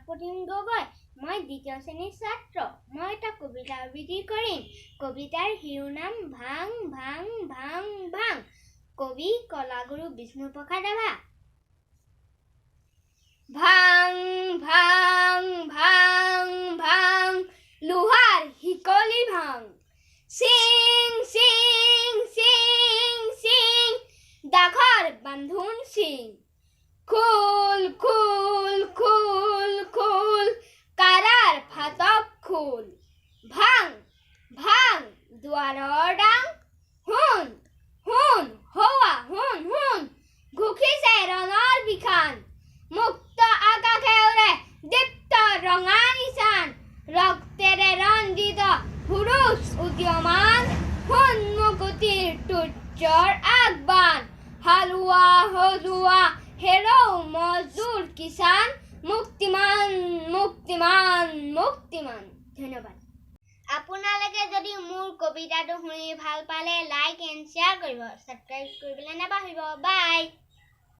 প্ৰতিম গগৈ মই দ্বিতীয় শ্ৰেণীৰ ছাত্ৰ মই এটা কবিতা আবৃত্তি কৰিম কবিতাৰ শিৰোনাম ভাং ভাং ভাং ভাং কবি কলাগুৰু বিষ্ণুপ্ৰসাদ ৰাভা ভাং ভাং ভাং ভাং লোহাৰ হিকলি ভাং সিং সিং সিং সিং ডাঘৰ বান্ধোন সিং খুল খুল খুল খুল কাৰাৰ ফাটক খুল ভাং ভাং দুৱাৰৰ ডাং হুন হুন হোৱা হুন হুন ঘুখিছে ৰণৰ বিখান মুক্ত আকাশে উৰে দীপ্ত ৰঙা নিচান ৰক্তেৰে ৰঞ্জিত হুৰুচ উদীয়মান সন্মুখতিৰ তুৰ্যৰ আগবান হালোৱা হজুৱা হেৰৌ মজদুৰ কিষাণ মুক্তিমান মুক্তিমান মুক্তিমান ধন্যবাদ আপোনালোকে যদি মোৰ কবিতাটো শুনি ভাল পালে লাইক এণ্ড শ্বেয়াৰ কৰিব ছাবস্ক্ৰাইব কৰিবলৈ নাপাহৰিব বাই